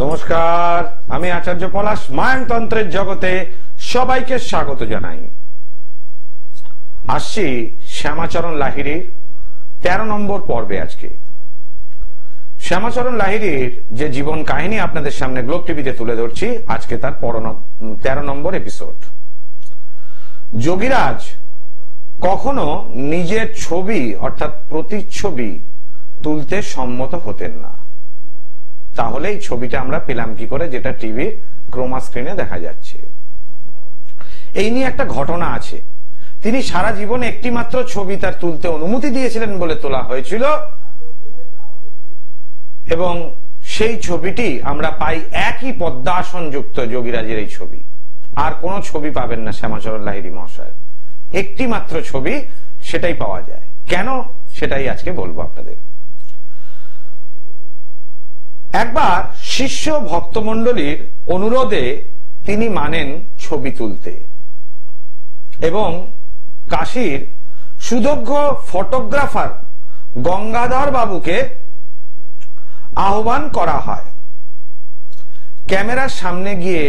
নমস্কার, আমি আচার্য পলাশ। মায়ানতন্ত্রের জগতে সবাইকে স্বাগত জানাই। আসছি শ্যামাচরণ লাহিড়ীর 13 নম্বর পর্বে। আজকে শ্যামাচরণ লাহিড়ীর যে জীবন কাহিনী আপনাদের সামনে গ্লোব টিভিতে তুলে ধরছি, আজকে তার 13 নম্বর এপিসোড। যোগীরাজ কখনো নিজের ছবি অর্থাৎ প্রতিচ্ছবি তুলতে সম্মত হতেন না। তাহলে এই ছবিটা আমরা পেলাম কি করে, যেটা টিভির ক্রোমা স্ক্রিনে দেখা যাচ্ছে? এই নিয়ে একটা ঘটনা আছে। তিনি সারা জীবনে একটি মাত্র ছবি তার তুলতে অনুমতি দিয়েছিলেন বলে তোলা হয়েছিল, এবং সেই ছবিটি আমরা পাই একই পদ্মাসন যুক্ত যোগীরাজের এই ছবি। আর কোন ছবি পাবেন না শ্যামাচরণ লাহিড়ী মহাশয়, একটি মাত্র ছবি, সেটাই পাওয়া যায়। কেন, সেটাই আজকে বলবো আপনাদের। একবার শিষ্য ভক্তমণ্ডলীর অনুরোধে তিনি মানেন ছবি তুলতে, এবং কাশীর সুদক্ষ ফটোগ্রাফার গঙ্গাধর বাবুকে আহ্বান করা হয়। ক্যামেরার সামনে গিয়ে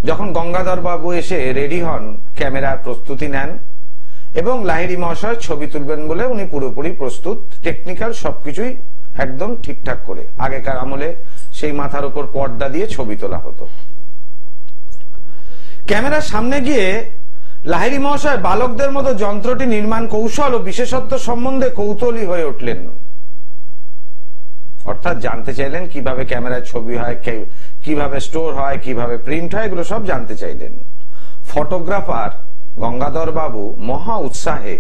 যখন গঙ্গাধর বাবু এসে রেডি হন, ক্যামেরার প্রস্তুতি নেন, এবং লাহিড়ী মহাশয় ছবি তুলবেন বলে উনি পুরোপুরি প্রস্তুত, টেকনিক্যাল সবকিছুই একদম ঠিকঠাক করে। আগেকার আমলে সেই মাথার উপর পর্দা দিয়ে ছবি তোলা হতো। ক্যামেরার সামনে গিয়ে লাহিড়ী মহাশয় বালকদের মতো যন্ত্রটি নির্মাণ কৌশল ও বিশেষত্ব সম্বন্ধে কৌতূহলী হয়ে উঠলেন। অর্থাৎ জানতে চাইলেন কিভাবে ক্যামেরায় ছবি হয়, কিভাবে স্টোর হয়, কিভাবে প্রিন্ট হয়, এগুলো সব জানতে চাইলেন। ফটোগ্রাফার গঙ্গাধর বাবু মহা উৎসাহে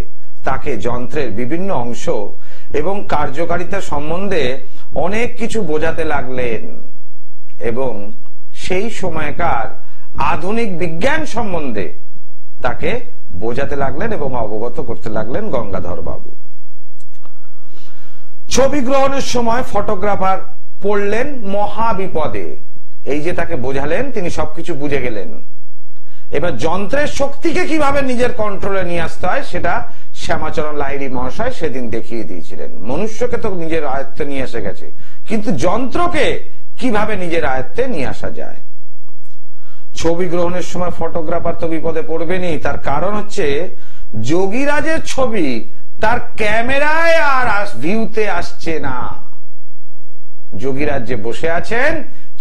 তাকে যন্ত্রের বিভিন্ন অংশ এবং কার্যকারিতা সম্বন্ধে অনেক কিছু বোঝাতে লাগলেন, এবং সেই সময়কার আধুনিক বিজ্ঞান সম্বন্ধে তাকে বোঝাতে লাগলেন এবং অবগত করতে লাগলেন গঙ্গাধর বাবু। ছবি গ্রহণের সময় ফটোগ্রাফার পড়লেন মহা বিপদে। এই যে তাকে বোঝালেন, তিনি সবকিছু বুঝে গেলেন। এবার যন্ত্রের শক্তিকে কিভাবে নিজের কন্ট্রোলে নিয়ে আসতে হয় সেটা শ্যামাচরণ লাহিড়ী মহাশয় সেদিন দেখিয়ে দিয়েছিলেন। মনুষ্যকে তো নিজের আয়ত্তে নিয়ে এসে গেছে, কিন্তু যন্ত্রকে কিভাবে নিজের আয়ত্তে নিয়ে আসা যায়। ছবি গ্রহণের সময় ফটোগ্রাফার তো বিপদে পড়বেনই, তার কারণ হচ্ছে যোগীরাজের ছবি তার ক্যামেরায় আর ভিউতে আসছে না। যোগীরাজ যে বসে আছেন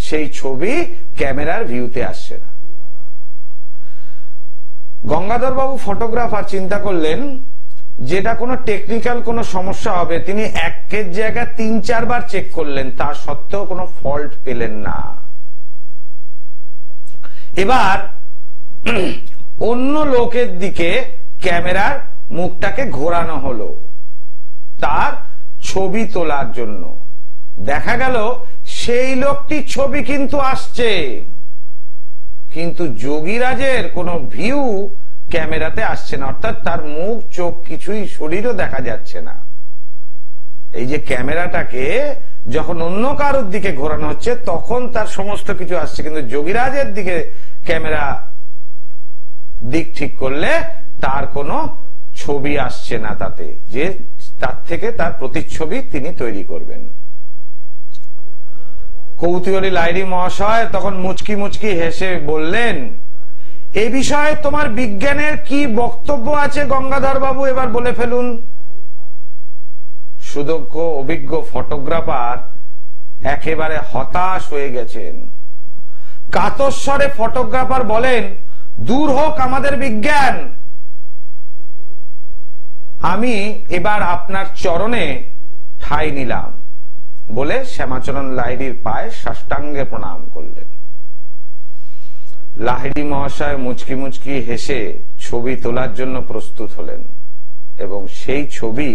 সেই ছবি ক্যামেরার ভিউতে আসছে না। গঙ্গাধর বাবু ফটোগ্রাফার চিন্তা করলেন যেটা কোনো টেকনিক্যাল কোনো সমস্যা হবে। তিনি একের জায়গায় 3-4 বার চেক করলেন, তা সত্ত্বেও কোনো ফল্ট পেলেন না। এবার অন্য লোকের দিকে ক্যামেরার মুখটাকে ঘোরানো হলো তার ছবি তোলার জন্য। দেখা গেল সেই লোকটির ছবি কিন্তু আসছে, কিন্তু যোগীরাজের কোনো ভিউ ক্যামেরাতে আসছে না, অর্থাৎ তার মুখ, চোখ, কিছুই, শরীরও দেখা যাচ্ছে না। এই যে ক্যামেরাটাকে যখন অন্য কারোর দিকে ঘোরানো হচ্ছে তখন তার সমস্ত কিছু আসছে, কিন্তু যোগীরাজের দিকে ক্যামেরা দিক ঠিক করলে তার কোনো ছবি আসছে না, তাতে যে তার থেকে তার প্রতিচ্ছবি তিনি তৈরি করবেন। কৌতূহলী লাহিড়ী মহাশয় তখন মুচকি মুচকি হেসে বললেন, এই বিষয়ে তোমার বিজ্ঞানের কি বক্তব্য আছে গঙ্গাধর বাবু, এবার বলে ফেলুন। সুদক্ষ অভিজ্ঞ ফটোগ্রাফার একেবারে হতাশ হয়ে গেছেন। কাতস্বরে ফটোগ্রাফার বলেন, দূর হোক আমাদের বিজ্ঞান, আমি এবার আপনার চরণে ঠাঁই নিলাম বলে শ্যামাচরণ লাহিড়ীর পায়ে সাষ্টাঙ্গে প্রণাম করলেন। লাহিড়ী মহাশয় মুচকি মুচকি হেসে ছবি তোলার জন্য প্রস্তুত হলেন, এবং সেই ছবি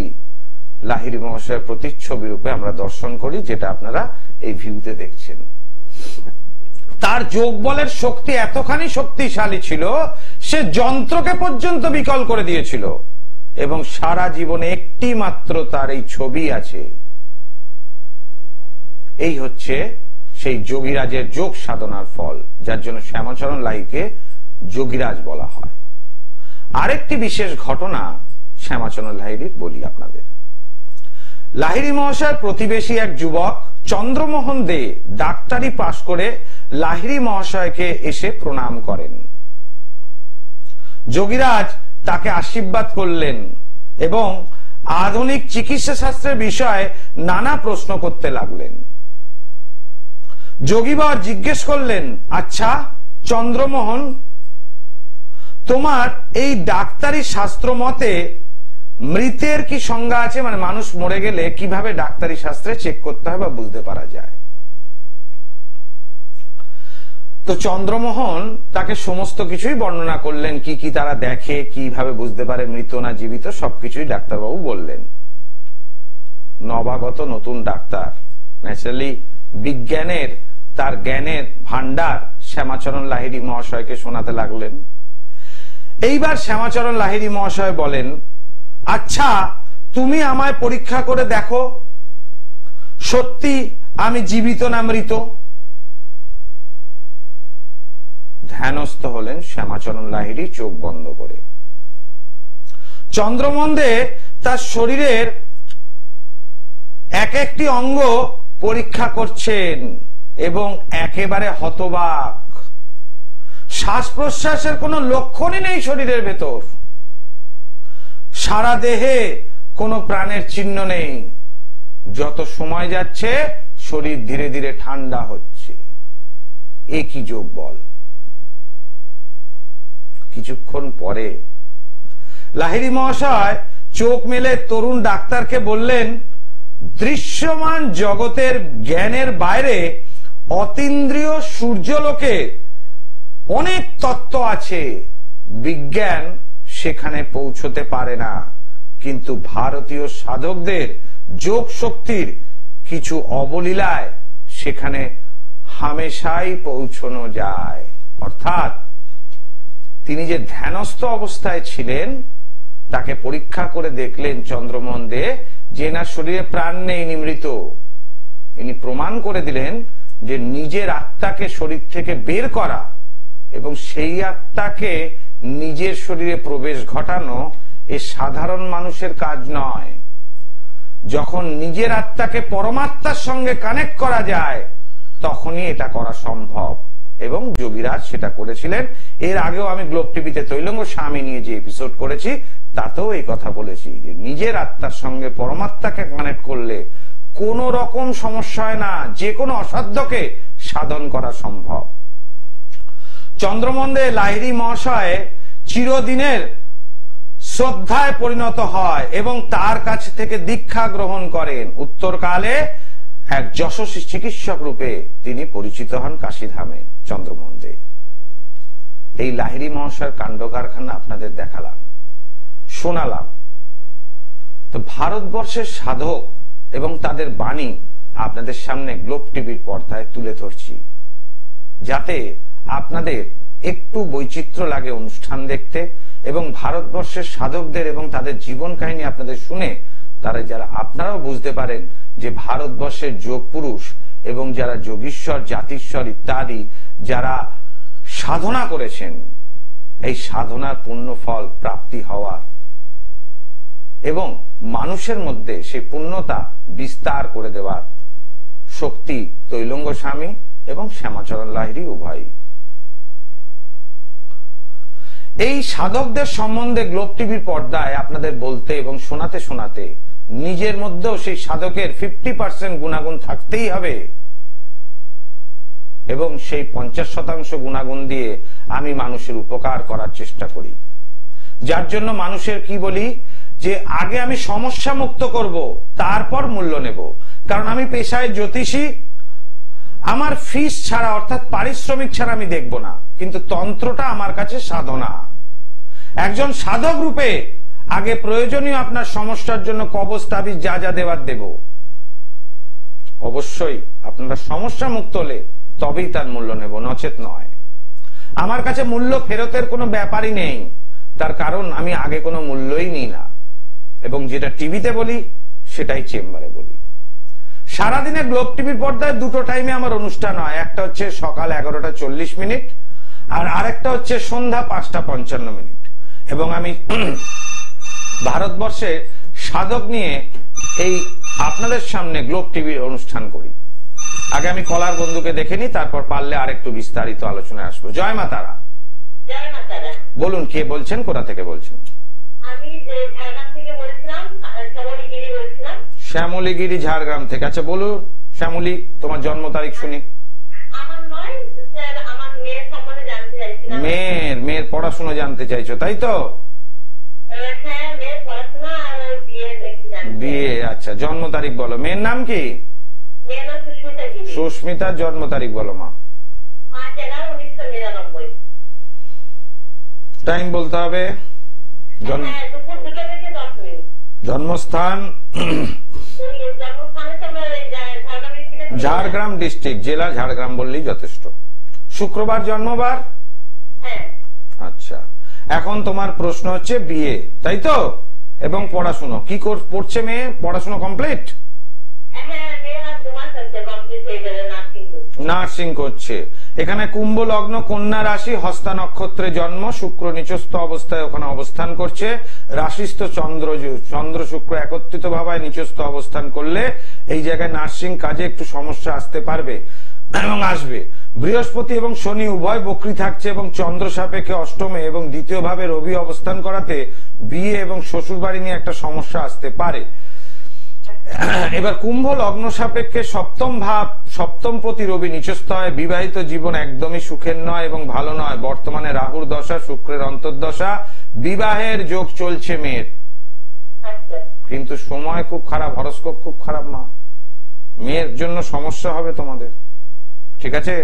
লাহিড়ী মহাশয়ের প্রতিচ্ছবি রূপে আমরা দর্শন করি, যেটা আপনারা এই ভিউতে দেখছেন। তার যোগবলের শক্তি এতখানি শক্তিশালী ছিল, সে যন্ত্রকে পর্যন্ত বিকল করে দিয়েছিল, এবং সারা জীবনে একটি মাত্র তার এই ছবি আছে। এই হচ্ছে সেই যোগীরাজের যোগ সাধনার ফল, যার জন্য শ্যামাচরণ লাহিড়ীকে যোগীরাজ বলা হয়। আরেকটি বিশেষ ঘটনা শ্যামাচরণ লাহিড়ীর বলি আপনাদের। লাহিড়ী মহাশয়ের প্রতিবেশী এক যুবক চন্দ্রমোহন দে ডাক্তারি পাশ করে লাহিড়ী মহাশয়কে এসে প্রণাম করেন। যোগীরাজ তাকে আশীর্বাদ করলেন এবং আধুনিক চিকিৎসা শাস্ত্রের বিষয়ে নানা প্রশ্ন করতে লাগলেন। যোগীবর জিজ্ঞেস করলেন, আচ্ছা চন্দ্রমোহন, তোমার এই ডাক্তারি শাস্ত্র মতে মৃতের কি সংজ্ঞা আছে? মানে মানুষ মরে গেলে কিভাবে ডাক্তারি শাস্ত্রে চেক করতে হয় বা বুঝতে পারা যায়? তো চন্দ্রমোহন তাকে সমস্ত কিছুই বর্ণনা করলেন, কি কি তারা দেখে, কিভাবে বুঝতে পারে মৃত না জীবিত, সবকিছুই ডাক্তারবাবু বললেন। নবাগত নতুন ডাক্তার, ন্যাচারালি বিজ্ঞানের তার জ্ঞানের ভান্ডার শ্যামাচরণ লাহিড়ী মহাশয়কে শোনাতে লাগলেন। এইবার শ্যামাচরণ লাহিড়ী মহাশয় বলেন, আচ্ছা তুমি আমায় পরীক্ষা করে দেখো সত্যি আমি জীবিত না মৃত। ধ্যানস্থ হলেন শ্যামাচরণ লাহিড়ী চোখ বন্ধ করে। চন্দ্রমোহন দে তার শরীরের এক একটি অঙ্গ পরীক্ষা করছেন এবং একেবারে হতবাক। শ্বাস প্রশ্বাসের কোনো লক্ষণই নেই শরীরের ভেতর, সারা দেহে কোনো প্রাণের চিহ্ন নেই। যত সময় যাচ্ছে শরীর ধীরে ধীরে ঠান্ডা হচ্ছে। এ কি যোগ বল! কিছুক্ষণ পরে লাহিড়ী মহাশয় চোখ মেলে তরুণ ডাক্তারকে বললেন, দৃশ্যমান জগতের জ্ঞানের বাইরে অতীন্দ্রিয় সূর্যলোকে অনেক তত্ত্ব আছে, বিজ্ঞান সেখানে পৌঁছতে পারে না, কিন্তু ভারতীয় সাধকদের যোগ শক্তির কিছু অবলীলায় সেখানে হামেশাই পৌঁছানো যায়। অর্থাৎ তিনি যে ধ্যানস্থ অবস্থায় ছিলেন তাকে পরীক্ষা করে দেখলেন চন্দ্রমোহন দে যে না শরীরে প্রাণ নেই, ইনি মৃত। ইনি প্রমাণ করে দিলেন যে নিজের আত্মাকে শরীর থেকে বের করা এবং সেই আত্মাকে নিজের শরীরে প্রবেশ ঘটানো এ সাধারণ মানুষের কাজ নয়। যখন নিজের আত্মাকে পরমাত্মার সঙ্গে কানেক্ট করা যায় তখনই এটা করা সম্ভব এবং যোগীরাজ সেটা করেছিলেন। এর আগেও আমি গ্লোব টিভিতে তৈলঙ্গ স্বামী নিয়ে যে এপিসোড করেছি তাতেও এই কথা বলেছি যে নিজের আত্মার সঙ্গে পরমাত্মাকে কানেক্ট করলে কোন রকম সমস্যা হয় না, যে কোনো অসাধ্যকে সাধন করা সম্ভব। চন্দ্রমোহন দে লাহিড়ী মহাশয় চিরদিনের শ্রদ্ধায় পরিণত হয় এবং তার কাছ থেকে দীক্ষা গ্রহণ করেন। উত্তরকালে এক যশস্বী চিকিৎসক রূপে তিনি পরিচিত হন কাশীধামে। চন্দ্রমোহন দে এই লাহিড়ী মহাশয়ের কাণ্ড কারখানা আপনাদের দেখালাম, শোনালাম। তো ভারতবর্ষের সাধক এবং তাদের বাণী আপনাদের সামনে গ্লোব টিভির পর্দায় তুলে ধরছি, যাতে আপনাদের একটু বৈচিত্র্য লাগে অনুষ্ঠান দেখতে এবং ভারতবর্ষের সাধকদের এবং তাদের জীবন কাহিনী আপনাদের শুনে তারা যারা আপনারাও বুঝতে পারেন যে ভারতবর্ষের যোগ পুরুষ এবং যারা যোগীশ্বর, জাতিশ্বর ইত্যাদি যারা সাধনা করেছেন, এই সাধনার পুণ্য ফল প্রাপ্তি হওয়ার এবং মানুষের মধ্যে সেই পুণ্যতা বিস্তার করে দেওয়ার শক্তি তৈলঙ্গ স্বামী এবং শ্যামাচরণ লাহিড়ী উভয়ই। এই সাধকদের সম্বন্ধে গ্লোব টিভির পর্দায় আপনাদের বলতে এবং শোনাতে শোনাতে নিজের মধ্যেও সেই সাধকের 50% গুণাগুণ থাকতেই হবে এবং সেই 50% গুণাগুণ দিয়ে আমি মানুষের উপকার করার চেষ্টা করি। যার জন্য মানুষের কি বলি যে আগে আমি সমস্যা মুক্ত করব, তারপর মূল্য নেব। কারণ আমি পেশায় জ্যোতিষী, আমার ফিস ছাড়া অর্থাৎ পারিশ্রমিক ছাড়া আমি দেখব না, কিন্তু তন্ত্রটা আমার কাছে সাধনা। একজন সাধক রূপে আগে প্রয়োজনীয় আপনার সমস্যার জন্য কবচ তাবিজ যা যা দেওয়ার দেব। অবশ্যই আপনারা সমস্যা মুক্ত হলে তবেই তার মূল্য নেব, নচেত নয়। আমার কাছে মূল্য ফেরতের কোনো ব্যাপারই নেই, তার কারণ আমি আগে কোনো মূল্যই নিই না এবং যেটা টিভিতে বলি সেটাই চেম্বারে বলি। সারাদিনে গ্লোব টিভির পর্দায় দুটো টাইমে আমার অনুষ্ঠান হয়, একটা হচ্ছে সকাল 11:40 আর আরেকটা হচ্ছে সন্ধ্যা 5:55। এবং আমি ভারতবর্ষে সাধক নিয়ে এই আপনাদের সামনে গ্লোব টিভির অনুষ্ঠান করি। আগে আমি কলার বন্ধুকে দেখে নি, তারপর পারলে আরেকটু বিস্তারিত আলোচনায় আসবো। জয় মা তারা। বলুন কে বলছেন, কোথা থেকে বলছেন? আমি ঝাড়গ্রাম থেকে বলছিলাম, শ্যামলীগিরি বলছিলাম। শ্যামলীগিরি ঝাড়গ্রাম থেকে। আচ্ছা বলুন শ্যামলী, তোমার জন্ম তারিখ শুনি। আমার নয় স্যার, আমার মেয়ের সম্বন্ধে জানতে চাইছিলাম। মেয়ের পড়াশোনা জানতে চাইছো, তাই তো? হ্যাঁ, মেয়ের পড়াশোনা আর বিয়ে। আচ্ছা, জন্ম তারিখ বলো। মেয়ের নাম কি? মেয়ের নাম সুস্মিতা গিরি। সুস্মিতার জন্ম তারিখ বলো মা। 5/11/1999। টাইম বলতে হবে। দুপুর 2টা থেকে 10 মিনিট। জন্মস্থান ঝাড়গ্রাম ডিস্ট্রিক্ট, জেলা ঝাড়গ্রাম বললেই যথেষ্ট। শুক্রবার জন্মবার। হ্যাঁ। আচ্ছা, এখন তোমার প্রশ্ন হচ্ছে বিয়ে, তাই তো? এবং পড়াশোনা কি পড়ছে মেয়ে? পড়াশোনা কমপ্লিট? নার্সিং করছে। এখানে কুম্ভ লগ্ন, কন্যা রাশি, হস্তা নক্ষত্রে জন্ম, শুক্র নিচস্থ অবস্থায় ওখানে অবস্থান করছে। রাশিস্থ চন্দ্র শুক্র একত্রিত ভাবে নিচস্থ অবস্থান করলে এই জায়গায় নার্সিং কাজে একটু সমস্যা আসতে পারবে এবং আসবে। বৃহস্পতি এবং শনি উভয় বক্রী থাকছে এবং চন্দ্র সাপেক্ষে অষ্টমে এবং দ্বিতীয় ভাবে রবি অবস্থান করাতে বিয়ে এবং শ্বশুর বাড়ি নিয়ে একটা সমস্যা আসতে পারে। এবার কুম্ভ লগ্ন সাপেক্ষে সপ্তম প্রতি রবি নিচস্থ হয়। বিবাহিত জীবন একদমই সুখের নয় এবং ভালো নয়। বর্তমানে রাহুর দশা, শুক্রের অন্তর্দশা, বিবাহের যোগ চলছে মেয়ের, কিন্তু সময় খুব খারাপ, হরস্কোপ খুব খারাপ মা। মেয়ের জন্য সমস্যা হবে তোমাদের, ঠিক আছে?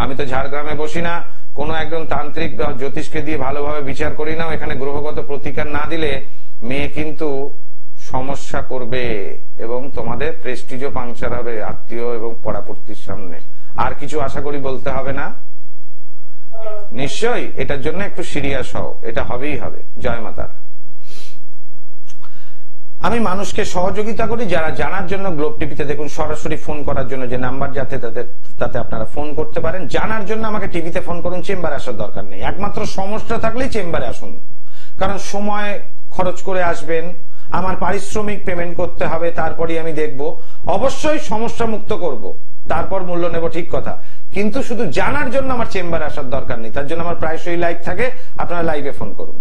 আমি তো ঝাড়গ্রামে বসি না, কোন একজন তান্ত্রিক বা জ্যোতিষকে দিয়ে ভালোভাবে বিচার করি না। এখানে গ্রহগত প্রতিকার না দিলে মেয়ে কিন্তু সমস্যা করবে এবং তোমাদের প্রেস্টিজও পাংচার হবে আত্মীয় এবং পড়াপড়তির সামনে। আর কিছু আশা করি বলতে হবে না? নিশ্চয়ই এটার জন্য একটু সিরিয়াস হও, এটা হবেই হবে। জয় মাতা। আমি মানুষকে সহযোগিতা করি যারা জানার জন্য গ্লোব টিভিতে দেখুন, সরাসরি ফোন করার জন্য যে নাম্বার যাতে তাতে আপনারা ফোন করতে পারেন। জানার জন্য আমাকে টিভিতে ফোন করুন, চেম্বারে আসার দরকার নেই। একমাত্র সমস্যা থাকলেই চেম্বারে আসুন, কারণ সময় খরচ করে আসবেন, আমার পারিশ্রমিক পেমেন্ট করতে হবে, তারপরে আমি দেখব। অবশ্যই সমস্যা মুক্ত করব, তারপর মূল্য নেব, ঠিক কথা। কিন্তু শুধু জানার জন্য আমার চেম্বারে আসার দরকার নেই, তার জন্য আমার প্রায়শই লাইভ থাকে, আপনারা লাইভে ফোন করুন।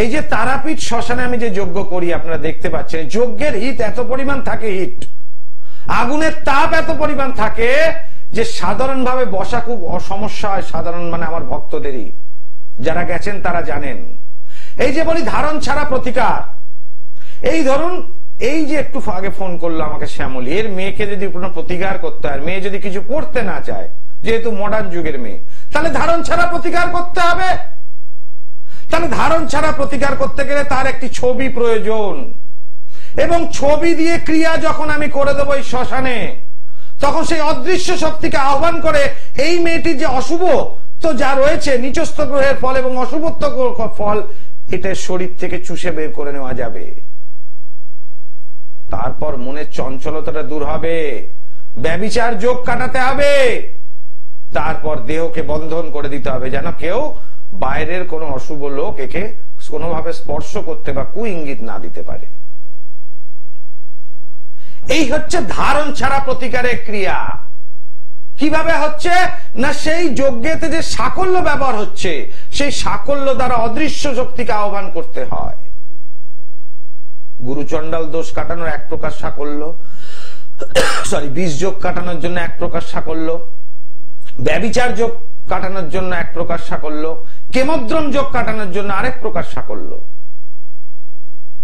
এই যে তারাপীঠ শ্মশানে আমি যে যজ্ঞ করি আপনারা দেখতে পাচ্ছেন, যজ্ঞের হিট এত পরিমাণ থাকে, হিট আগুনের তাপ এত পরিমাণ থাকে যে সাধারণভাবে বসা খুব সমস্যা হয়। সাধারণ মানে আমার ভক্তদেরই, যারা গেছেন তারা জানেন। এই যে বলি ধারণ ছাড়া প্রতিকার, এই ধরুন এই যে একটু আগে ফোন করলো আমাকে শ্যামলী, এর মেয়েকে যদি কোনো প্রতিকার করতে হয়, মেয়ে যদি কিছু পড়তে না চায়, যেহেতু মডার্ন যুগের মেয়ে, তাহলে ধারণ ছাড়া প্রতিকার করতে হবে। তাহলে ধারণ ছাড়া প্রতিকার করতে গেলে তার একটি ছবি প্রয়োজন, এবং ছবি দিয়ে ক্রিয়া যখন আমি করে দেবো এই শ্মশানে, তখন সেই অদৃশ্য শক্তিকে আহ্বান করে এই মেয়েটির যে অশুভ তো যা রয়েছে নিচস্থ গ্রহের ফল এবং অশুভত্ব ফল, এটা শরীর থেকে চুষে বের করে নেওয়া যাবে। তারপর মনের চঞ্চলতাটা দূর হবে, ব্যভিচার যোগ কাটাতে হবে, তারপর দেহকে বন্ধন করে দিতে হবে, যেন কেউ বাইরের কোন অশুভ লোক একে কোনোভাবে স্পর্শ করতে বা কুইঙ্গিত না দিতে পারে। এই হচ্ছে ধারণ ছাড়া প্রতিকারের ক্রিয়া। কিভাবে হচ্ছে না, সেই যজ্ঞেতে যে সাকল্য ব্যবহার হচ্ছে, সেই সাকল্য দ্বারা অদৃশ্য শক্তিকে আহ্বান করতে হয়। গুরুচণ্ডাল দোষ কাটানোর এক প্রকার সাকল্য, বীজ যোগ কাটানোর জন্য এক প্রকার সাকল্য, ব্যভিচার যোগ কাটানোর জন্য এক প্রকার সাকল্য, কেমদ্রম যোগ কাটানোর জন্য আরেক প্রকার সাকল্য।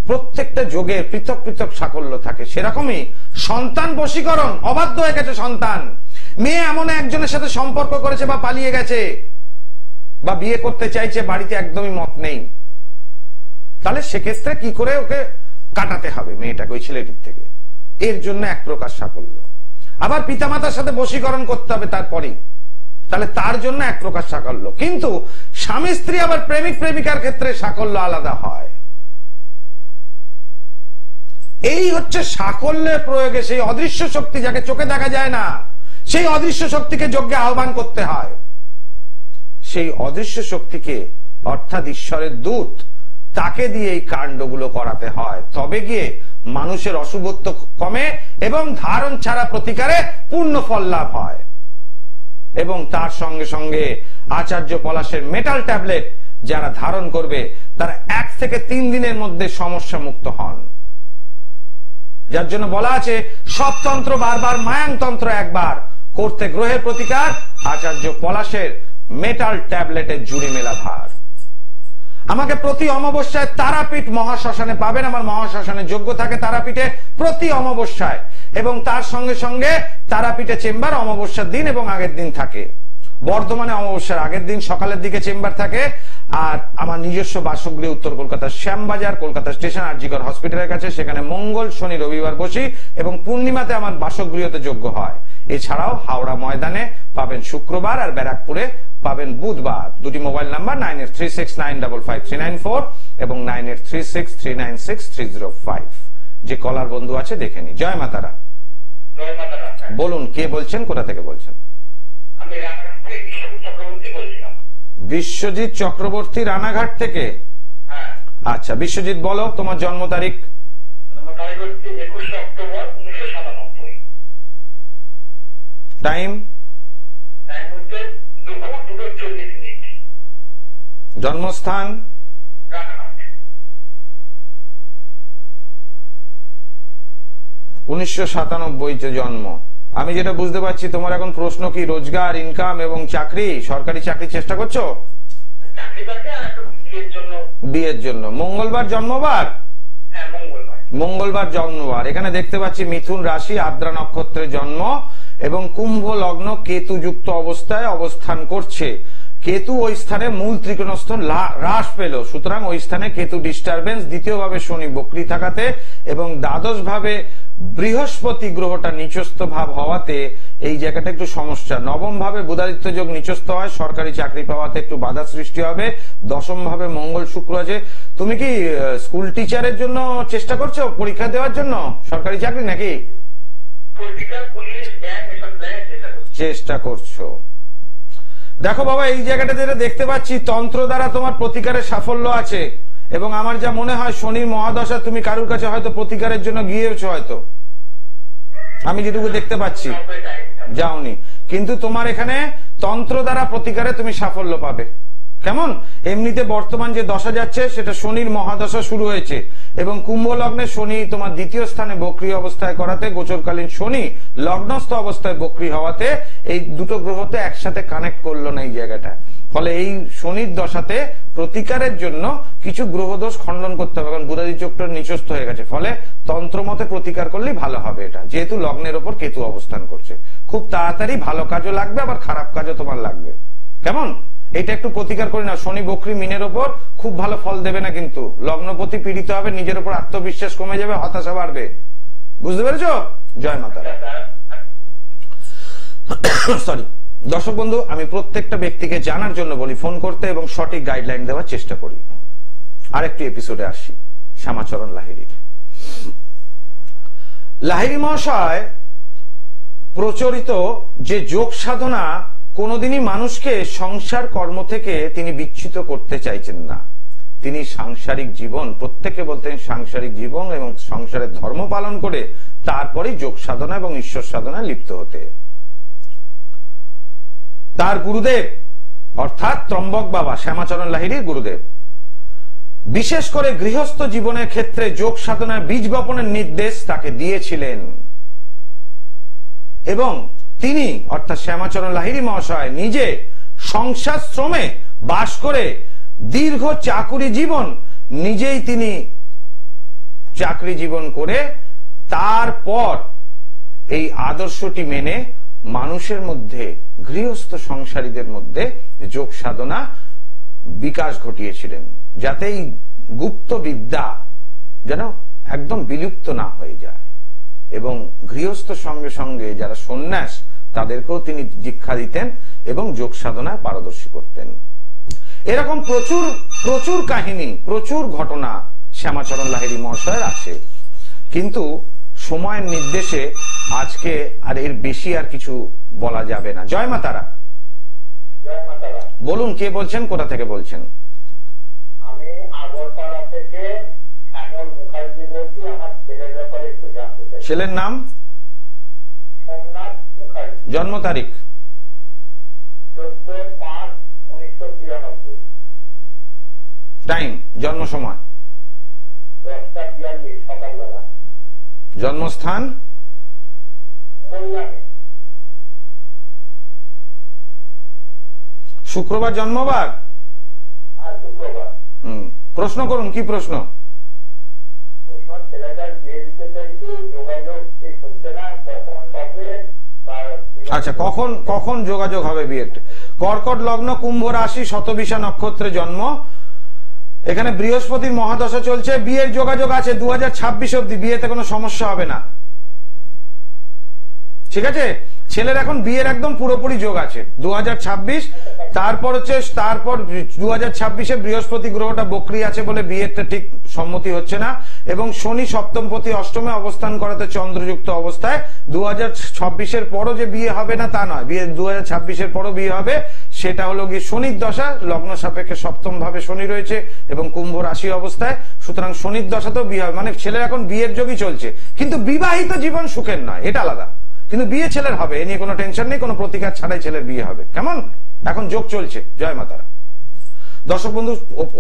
প্রত্যেকটা যোগের পৃথক পৃথক সাকল্য থাকে। সেরকমই সন্তান বশীকরণ, অবাধ্য হয়ে গেছে সন্তান, মেয়ে এমন একজনের সাথে সম্পর্ক করেছে বা পালিয়ে গেছে বা বিয়ে করতে চাইছে, বাড়িতে একদমই মত নেই, তাহলে সেক্ষেত্রে কি করে ওকে কাটাতে হবে মেয়েটাকে ওই ছেলেটির থেকে, এর জন্য এক প্রকার সাকল্য। আবার পিতামাতার সাথে বশীকরণ করতে হবে তারপরেই, তাহলে তার জন্য এক প্রকার সাকল্য। কিন্তু স্বামী স্ত্রী আবার প্রেমিক প্রেমিকার ক্ষেত্রে সাকল্য আলাদা হয়। এই হচ্ছে সাকল্যের প্রয়োগে সেই অদৃশ্য শক্তি যাকে চোখে দেখা যায় না, সেই অদৃশ্য শক্তিকে যজ্ঞে আহ্বান করতে হয়। সেই অদৃশ্য শক্তিকে অর্থাৎ ঈশ্বরের দূত, তাকে দিয়ে এই কাণ্ডগুলো করাতে হয়, তবে গিয়ে মানুষের অশুভত্ব কমে এবং ধারণ ছাড়া প্রতিকারে পূর্ণ ফল লাভ হয়। এবং তার সঙ্গে সঙ্গে আচার্য পলাশের মেটাল ট্যাবলেট যারা ধারণ করবে তারা 1 থেকে 3 দিনের মধ্যে সমস্যা মুক্ত হন। যার জন্য বলা আছে সব তন্ত্র বারবার, মায়াংতন্ত্র একবার, করতে গ্রহের প্রতিকার আচার্য পলাশের মেটাল ট্যাবলেটের জুড়ি মেলা ভার। আমাকে প্রতি অমাবস্যায় তারাপীঠ মহাশ্মশানে পাবেন, আমার মহাশ্মশানে যোগ্য থাকে তারাপীঠে প্রতি অমাবস্যায়, এবং তার সঙ্গে সঙ্গে তারাপীঠে চেম্বার অমাবস্যার দিন এবং আগের দিন থাকে। বর্ধমানে অমাবস্যার আগের দিন সকালের দিকে চেম্বার থাকে, আর আমার নিজস্ব বাসগৃহ উত্তর কলকাতার শ্যামবাজার, কলকাতা স্টেশন আরজিকর হসপিটালের কাছে, সেখানে মঙ্গল শনি রবিবার বসি এবং পূর্ণিমাতে আমার বাসগৃহতে যোগ্য হয়। এছাড়াও হাওড়া ময়দানে পাবেন শুক্রবার আর ব্যারাকপুরে পাবেন বুধবার। দুটি মোবাইল নাম্বার 9836955394 এবং 9836396305। যে কলার বন্ধু আছে দেখে নি। জয় মাতারা। বলুন কে বলছেন, কোথা থেকে বলছেন? আমি রানাঘাট থেকে বিশ্বজিৎ চক্রবর্তী বলছিলাম। বিশ্বজিৎ চক্রবর্তী রানাঘাট থেকে? আচ্ছা বিশ্বজিৎ, বলো তোমার জন্ম তারিখ। জন্ম তারিখ হচ্ছে 21 অক্টোবর 1997। টাইম? টাইম হচ্ছে দুপুর 2:40। জন্মস্থান? রানাঘাট। 1997 জন্ম। আমি যেটা বুঝতে পারছি তোমার এখন প্রশ্ন কি রোজগার, ইনকাম এবং চাকরি, সরকারি চাকরি চেষ্টা করছো? চাকরি বাকরি আর একটু বিয়ের জন্য। মঙ্গলবার জন্মবার? হ্যাঁ মঙ্গলবার। মঙ্গলবার জন্মবার। এখানে দেখতে পাচ্ছি মিথুন রাশি, আদ্রা নক্ষত্রে জন্ম এবং কুম্ভ লগ্ন কেতু যুক্ত অবস্থায় অবস্থান করছে। কেতু ওই স্থানে মূল ত্রিকোণস্থ হ্রাস পেল, সুতরাং ওই স্থানে কেতু ডিস্টারবেন্স। দ্বিতীয় ভাবে শনি বক্রী থাকাতে এবং দ্বাদশ ভাবে বৃহস্পতি গ্রহটা নিচস্থ ভাব হওয়াতে এই জায়গাটা একটু সমস্যা। নবম ভাবে বুধাদিত্য যোগ নিচস্থ হয়, সরকারি চাকরি পাওয়াতে একটু বাধা সৃষ্টি হবে। দশম ভাবে মঙ্গল শুক্র আছে। তুমি কি স্কুল টিচারের জন্য চেষ্টা করছো, পরীক্ষা দেওয়ার জন্য সরকারি চাকরি নাকি? চেষ্টা করছো। দেখো বাবা, এই জায়গাটা যেটা দেখতে পাচ্ছি তন্ত্র দ্বারা তোমার প্রতিকারের সাফল্য আছে এবং আমার যা মনে হয় শনির মহাদশা তুমি কারুর কাছে হয়তো প্রতিকারের জন্য গিয়েছো, হয়তো আমি যেটুকু দেখতে পাচ্ছি যাওনি, কিন্তু তোমার এখানে তন্ত্র দ্বারা প্রতিকারে তুমি সাফল্য পাবে। কেমন? এমনিতে বর্তমান যে দশা যাচ্ছে সেটা শনির মহাদশা শুরু হয়েছে এবং কুম্ভ লগ্নে শনি তোমার দ্বিতীয় স্থানে বক্রী অবস্থায় করাতে, গোচরকালীন শনি লগ্নস্থ অবস্থায় বক্রী হওয়াতে এই দুটো গ্রহতে একসাথে কানেক্ট করলো না এই জায়গাটা। ফলে এই শনির দশাতে প্রতিকারের জন্য কিছু গ্রহদোষ খণ্ডন করতে হবে, কারণ বুধাদি চক্র নিচস্থ হয়ে গেছে। ফলে তন্ত্র মতে প্রতিকার করলেই ভালো হবে এটা, যেহেতু লগ্নের ওপর কেতু অবস্থান করছে। খুব তাড়াতাড়ি ভালো কাজও লাগবে, আবার খারাপ কাজও তোমার লাগবে। কেমন? এটা একটু প্রতিকার করি না। শনি বক্রী মিনের ওপর খুব ভালো ফল দেবে না, কিন্তু লগ্নপতি পীড়িত হবে, নিজের উপর আত্মবিশ্বাস কমে যাবে, হতাশা বাড়বে। বুঝতে পেরেছো? জয় মাতা। সরি দর্শক বন্ধু, আমি প্রত্যেকটা ব্যক্তিকে জানার জন্য বলি ফোন করতে এবং সঠিক গাইডলাইন দেওয়ার চেষ্টা করি। আরেকটি এপিসোডে আসি শ্যামাচরণ লাহিড়ির। লাহিড়ি মহাশয় প্রচলিত যে যোগ সাধনা কোনোদিনই মানুষকে সংসার কর্ম থেকে তিনি বিচ্যুত করতে চাইছেন না। তিনি সাংসারিক জীবন, প্রত্যেকে বলতেন সাংসারিক জীবন এবং সংসারের ধর্ম পালন করে তারপরে যোগ সাধনা এবং ঈশ্বর সাধনায় লিপ্ত হতে। তার গুরুদেব অর্থাৎ ত্রম্বক বাবা শ্যামাচরণ লাহিড়ির গুরুদেব বিশেষ করে গৃহস্থ জীবনের ক্ষেত্রে যোগ সাধনার বীজ বপনের নির্দেশ তাকে দিয়েছিলেন এবং তিনি অর্থাৎ শ্যামাচরণ লাহিড়ি মহাশয় নিজে সংসার শ্রমে বাস করে দীর্ঘ চাকুরি জীবন নিজেই তিনি চাকরি জীবন করে তারপর এই আদর্শটি মেনে মানুষের মধ্যে, গৃহস্থ সংসারীদের মধ্যে যোগ সাধনা বিকাশ ঘটিয়েছিলেন, যাতে এই গুপ্ত বিদ্যা যেন একদম বিলুপ্ত না হয়ে যায়। এবং গৃহস্থ সঙ্গে সঙ্গে যারা সন্ন্যাস তাদেরকেও তিনি দীক্ষা দিতেন এবং যোগ সাধনায় পারদর্শী করতেন। এরকম প্রচুর প্রচুর কাহিনী, প্রচুর ঘটনা শ্যামাচরণ লাহিড়ি মহাশয়ের আছে, কিন্তু সময়ের নির্দেশে আজকে আর এর বেশি আর কিছু বলা যাবে না। জয় মা তারা। বলুন কে বলছেন, কোথা থেকে বলছেন? আমি আগরপাড়া থেকে শ্যামল মুখার্জি বলছি। আমার ছেলের ছেলের নাম? সোমনাথ মুখার্জি। জন্ম তারিখ? 14/5/1993। টাইম, জন্ম সময়? 10:42 সকালবেলা। জন্মস্থান? কল্যাণে। শুক্রবার জন্মবার? আর শুক্রবার। প্রশ্ন করুন, কি প্রশ্ন? ছেলেটার বিয়ে দিতে চাইছি, যোগাযোগ ঠিক হচ্ছে না, কখন হবে? আচ্ছা, কখন যোগাযোগ হবে বিয়ের? কর্কট লগ্ন, কুম্ভ রাশি, শতবিশা নক্ষত্রে জন্ম। এখানে বৃহস্পতির মহাদশা চলছে, বিয়ের যোগাযোগ আছে 2026 অব্দি, বিয়েতে কোনো সমস্যা হবে না। ঠিক আছে, ছেলের এখন বিয়ের একদম পুরোপুরি যোগ আছে 2026। তারপর 2026-এ বৃহস্পতি গ্রহটা বক্রি আছে বলে বিয়েরটা ঠিক সম্মতি হচ্ছে না, এবং শনি সপ্তমপতি অষ্টমে অবস্থান করাতে চন্দ্রযুক্ত অবস্থায় 2026-এর পরও যে বিয়ে হবে না তা নয়, বিয়ে 2026-এর পরও বিয়ে হবে। সেটা হলো গিয়ে শনির দশা, লগ্ন সাপেক্ষে সপ্তম ভাবে শনি রয়েছে এবং কুম্ভ রাশি অবস্থায়, সুতরাং শনির দশাতেও বিয়ে হবে। মানে ছেলের এখন বিয়ের যোগই চলছে, কিন্তু বিবাহিত জীবন সুখের নয়, এটা আলাদা। কিন্তু বিয়ে ছেলের হবে, এ নিয়ে কোনো টেনশন নেই, কোনো প্রতিকার ছাড়াই ছেলের বিয়ে হবে। কেমন? এখন যোগ চলছে। জয় মাতারা। দর্শক বন্ধু,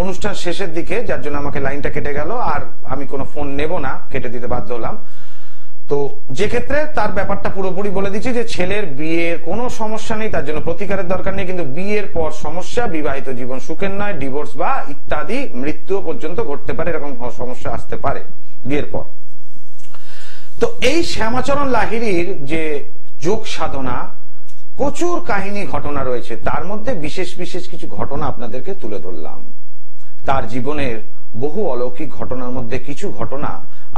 অনুষ্ঠান শেষের দিকে, যার জন্য আমাকে লাইনটা কেটে গেল, আর আমি কোনো ফোন নেব না, কেটে দিতে বাধ্য হলাম। তো যে ক্ষেত্রে তার ব্যাপারটা পুরোপুরি বলে দিচ্ছি যে ছেলের বিয়ের কোনো সমস্যা নেই, তার জন্য প্রতিকারের দরকার নেই, কিন্তু বিয়ের পর সমস্যা, বিবাহিত জীবন সুখের নয়, ডিভোর্স বা ইত্যাদি মৃত্যু পর্যন্ত ঘটতে পারে, এরকম সমস্যা আসতে পারে বিয়ের পর। তো এই শ্যামাচরণ লাহিড়ীর যে যোগ সাধনা, প্রচুর কাহিনী ঘটনা রয়েছে, তার মধ্যে বিশেষ বিশেষ কিছু ঘটনা আপনাদেরকে তুলে ধরলাম। তার জীবনের বহু অলৌকিক ঘটনার মধ্যে কিছু ঘটনা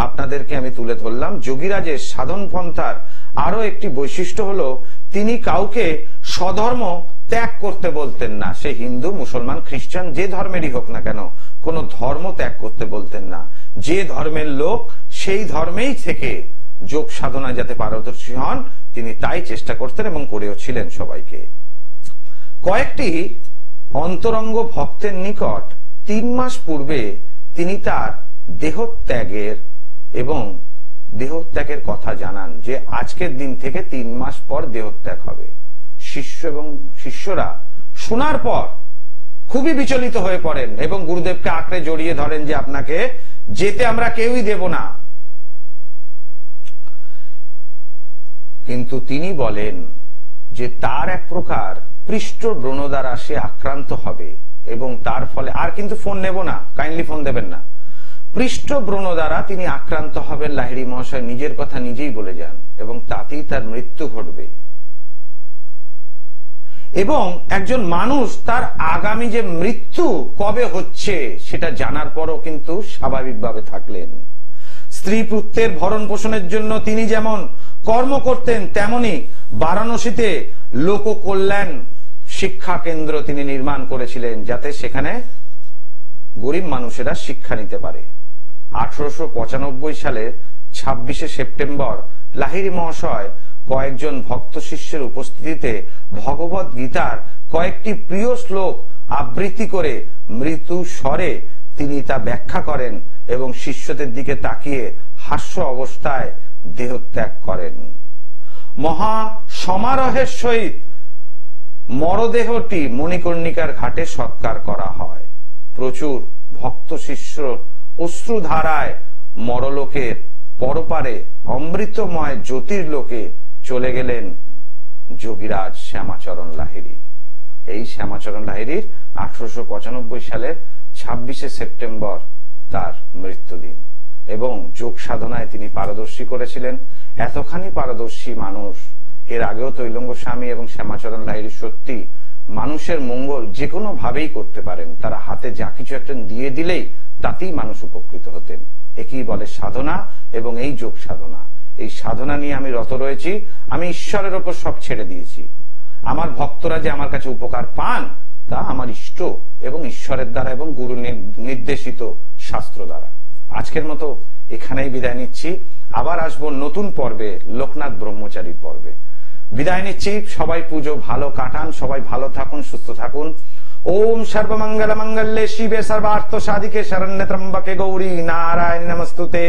আপনাদেরকে আমি তুলে ধরলাম। যোগীরাজের সাধন পন্থার আরো একটি বৈশিষ্ট্য হলো, তিনি কাউকে স্বধর্ম ত্যাগ করতে বলতেন না। সে হিন্দু, মুসলমান, খ্রিস্টান, যে ধর্মেরই হোক না কেন, কোন ধর্ম ত্যাগ করতে বলতেন না। যে ধর্মের লোক সেই ধর্মেই থেকে যোগ সাধনায় যাতে পারদর্শী হন, তিনি তাই চেষ্টা করতেন এবং করেও ছিলেন সবাইকে। কয়েকটি অন্তরঙ্গ ভক্তের নিকট 3 মাস পূর্বে তিনি তার দেহত্যাগের কথা জানান, যে আজকের দিন থেকে 3 মাস পর দেহত্যাগ হবে। শিষ্য এবং শিষ্যরা শোনার পর খুবই বিচলিত হয়ে পড়েন এবং গুরুদেবকে আঁকড়ে জড়িয়ে ধরেন যে আপনাকে যেতে আমরা কেউই দেব না। কিন্তু তিনি বলেন যে তার এক প্রকার পৃষ্ঠ ব্রণ দ্বারা সে আক্রান্ত হবে এবং তার ফলে, আর কিন্তু ফোন নেব না, কাইন্ডলি ফোন দেবেন না, পৃষ্ঠ ব্রণ দ্বারা তিনি আক্রান্ত হবেন। লাহিড়ী মহাশয় নিজের কথা নিজেই বলে যান এবং তাতেই তার মৃত্যু ঘটবে। এবং একজন মানুষ তার আগামী যে মৃত্যু কবে হচ্ছে সেটা জানার পরও কিন্তু স্বাভাবিকভাবে থাকলেন। স্ত্রী পুত্রের ভরণ পোষণের জন্য তিনি যেমন কর্ম করতেন, তেমনি বারাণসীতে লোক কল্যাণ শিক্ষা কেন্দ্র তিনি নির্মাণ করেছিলেন, যাতে সেখানে গরিব মানুষেরা শিক্ষা নিতে পারে। 1895 সালের 26শে সেপ্টেম্বর লাহিড়ী মহাশয় কয়েকজন ভক্ত শিষ্যের উপস্থিতিতে ভগবত গীতার কয়েকটি প্রিয় শ্লোক আবৃত্তি করে মৃদু স্বরে তিনি তা ব্যাখ্যা করেন এবং শিষ্যদের দিকে তাকিয়ে হাস্য অবস্থায় দেহত্যাগ করেন। মহা সমারোহের সহিত মরদেহটি মণিকর্ণিকার ঘাটে সৎকার করা হয়। প্রচুর ভক্ত শিষ্য অশ্রুধারায় মরলোকের পরপারে অমৃতময় জ্যোতির্লোকে চলে গেলেন যোগীরাজ শ্যামাচরণ লাহিড়ী। এই শ্যামাচরণ লাহিড়ীর 1895 সালের 26শে সেপ্টেম্বর তার মৃত্যুদিন। এবং যোগ সাধনায় তিনি পারদর্শী করেছিলেন। এতখানি পারদর্শী মানুষ এর আগেও তৈলঙ্গ স্বামী এবং শ্যামাচরণ লাহিড়ী সত্যি মানুষের মঙ্গল যে কোনো ভাবেই করতে পারেন। তারা হাতে যা কিছু একটা দিয়ে দিলেই তাতেই মানুষ উপকৃত হতেন। একই বলে সাধনা এবং এই যোগ সাধনা। এই সাধনা নিয়ে আমি রত রয়েছি। আমি ঈশ্বরের ওপর সব ছেড়ে দিয়েছি। আমার ভক্তরা যে আমার কাছে উপকার পান তা আমার ইষ্ট এবং ঈশ্বরের দ্বারা এবং গুরু নির্দেশিত শাস্ত্র দ্বারা। আজকের মতো এখানেই বিদায় নিচ্ছি। আবার আসবো নতুন পর্বে, লোকনাথ ব্রহ্মচারীর পর্বে। বিদায় নিচ্ছি। সবাই পুজো ভালো কাটান, সবাই ভালো থাকুন, সুস্থ থাকুন। ওম সর্বমঙ্গল মঙ্গলে শিবে সর্বার্থ সাধিকে শরণ্যে ত্রম্বকে গৌরী নারায়ণী নমস্তুতে।